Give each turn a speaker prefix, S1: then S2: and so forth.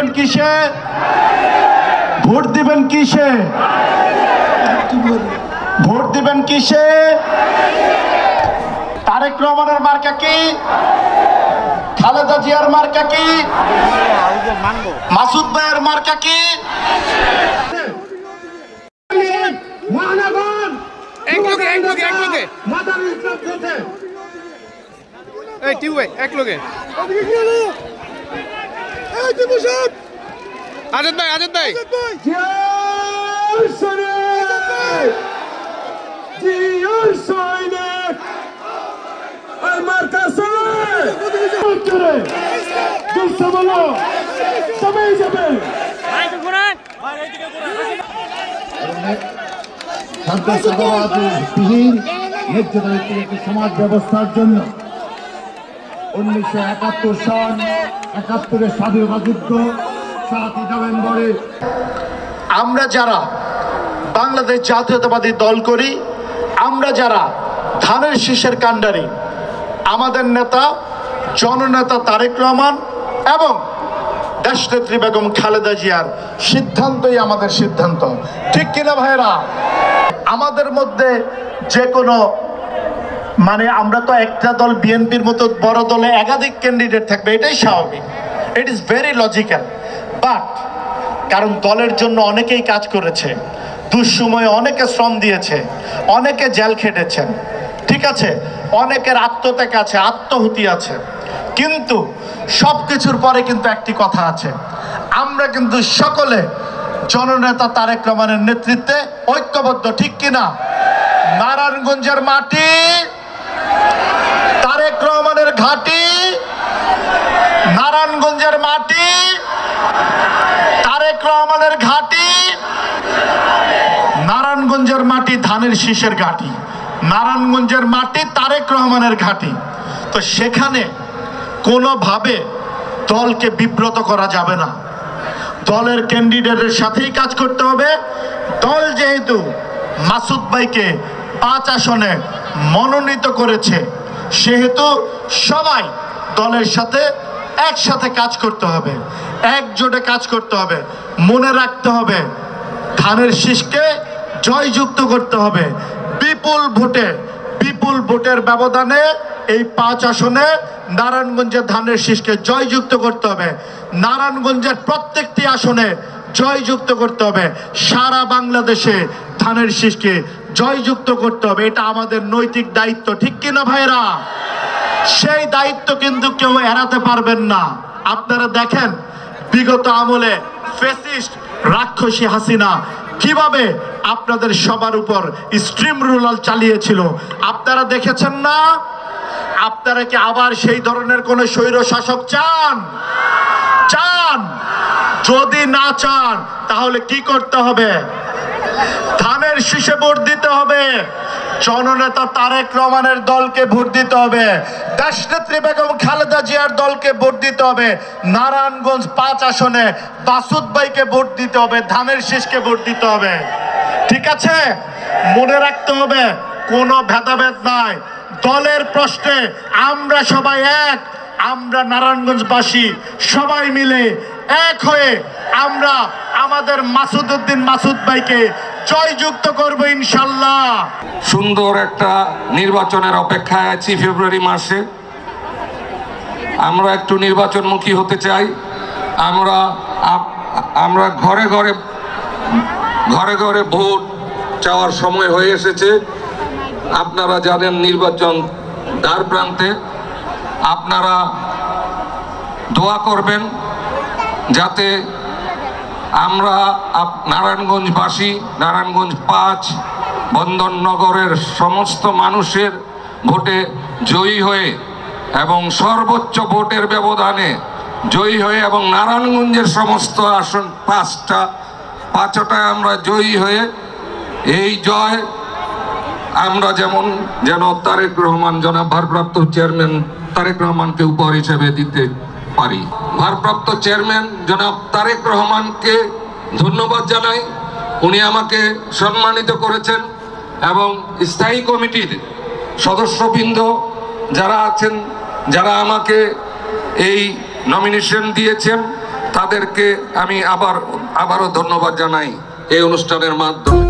S1: দিবেন কিসে? ভোট দিবেন কিসে? ভোট দিবেন কিসে? তারেক রহমানের মার্কা কি? খালেদা জিয়ার মার্কা কি? মাসুদ ভাইয়ের মার্কা কি?
S2: আজাদ ভাই
S3: সমাজ ব্যবস্থার জন্য 1971 সাল 71-এর স্বাধীনতা যুদ্ধ 7 নভেম্বরে
S1: আমরা যারা বাংলাদেশ জাতীয়তাবাদী দল করি, আমরা যারা ধানের শীষের কাণ্ডারি, আমাদের নেতা জননেতা তারেক রহমান এবং দেশনেত্রী বেগম খালেদা জিয়ার সিদ্ধান্তই আমাদের সিদ্ধান্ত, ঠিক কিনা ভাইরা? আমাদের মধ্যে যে কোনো আমরা তো একটা দল বিএনপির মতো বড় দলে একাধিক ক্যান্ডিডেট থাকবে, এটাই স্বাভাবিক, it is very logical. But কারণ দলের জন্য অনেকেই কাজ করেছে, দুঃসময়ে অনেকে শ্রম দিয়েছে, অনেকে জেল খেটেছেন, ঠিক আছে, অনেকের আত্মত্যাগ আছে, আত্মহুতি আছে, কিন্তু সব কিছুর পরে কিন্তু একটি কথা আছে, আমরা কিন্তু সকলে জননেতা তারেক রহমানের নেতৃত্বে ঐক্যবদ্ধ, ঠিক কিনা? নারায়ণগঞ্জের মাটি, তারেক রহমানের ঘাঁটি, নারায়ণগঞ্জের মাটি, তারেক রহমানের ঘাঁটি, নারায়ণগঞ্জের মাটি ধানের শীষের ঘাঁটি, নারায়ণগঞ্জের মাটি তারেক রহমানের ঘাঁটি। তো সেখানে কোনোভাবে দলকে বিব্রত করা যাবে না, দলের ক্যান্ডিডেটের সাথেই কাজ করতে হবে। দল যেহেতু মাসুদ ভাইকে 5 আসনে মনোনীত করেছে, সেহেতু সবাই দলের সাথে একসাথে কাজ করতে হবে, একজোটে কাজ করতে হবে। মনে রাখতে হবে, ধানের শীষকে জয়যুক্ত করতে হবে। বিপুল ভোটের ব্যবধানে এই 5 আসনে নারায়ণগঞ্জের ধানের শীষকে জয়যুক্ত করতে হবে। নারায়ণগঞ্জের প্রত্যেকটি আসনে জয়যুক্ত করতে হবে। সারা বাংলাদেশে ধানের শীষকে জয়যুক্ত করতে হবে, এটা আমাদের নৈতিক দায়িত্ব, ঠিক কিনা ভাইরা? সেই দায়িত্ব কিন্তু কেউ এড়াতে পারবেন না। আপনারা দেখেন বিগত আমলে ফ্যাসিস্ট রাক্ষসী হাসিনা কিভাবে আপনাদের সবার উপর স্ট্রিম রুলার চালিয়েছিল, আপনারা দেখেছেন না? আপনারা কি আবার সেই ধরনের কোন স্বৈর শাসক চান? যদি না চান তাহলে কি করতে হবে? ধানের শীষে ভোট দিতে হবে, জননেতা তারেক রহমানের দলকে ভোট দিতে হবে, দেশনেত্রী বেগম খালেদা জিয়ার দলকে ভোট দিতে হবে, নারায়ণগঞ্জ 5 আসনে মাসুদ ভাইকে ভোট দিতে হবে, ধানের শীষকে ভোট দিতে হবে, ঠিক আছে? মনে রাখতে হবে কোনো ভেদাভেদ নাই, দলের প্রশ্নে আমরা সবাই এক। আমরা নারায়ণগঞ্জবাসী সবাই মিলে এক হয়ে আমরা আমাদের মাসুদ ভাইকে জয়যুক্ত করব ইনশাল্লাহ।
S4: সুন্দর একটা নির্বাচনের অপেক্ষায় আছি ফেব্রুয়ারি মাসে। আমরা একটু নির্বাচনমুখী হতে চাই। আমরা ঘরে ঘরে ভোট চাওয়ার সময় হয়ে এসেছে। আপনারা জানেন নির্বাচন দ্বার প্রান্তে। আপনারা দোয়া করবেন যাতে আমরা নারায়ণগঞ্জবাসী, নারায়ণগঞ্জ 5 বন্দরনগরের সমস্ত মানুষের ভোটে জয়ী হয়ে এবং সর্বোচ্চ ভোটের ব্যবধানে জয়ী হয়ে এবং নারায়ণগঞ্জের সমস্ত আসন 5টায় আমরা জয়ী হয়ে এই জয় আমরা যেন তারেক রহমান, জনাব ভারপ্রাপ্ত চেয়ারম্যান তারেক রহমানকে উপহার হিসেবে দিতে পারি। ভারপ্রাপ্ত চেয়ারম্যান জনাব তারেক রহমানকে ধন্যবাদ জানাই, উনি আমাকে সম্মানিত করেছেন এবং স্থায়ী কমিটির সদস্যবৃন্দ যারা আছেন, যারা আমাকে এই নমিনেশন দিয়েছেন তাদেরকে আমি আবারও ধন্যবাদ জানাই এই অনুষ্ঠানের মাধ্যমে।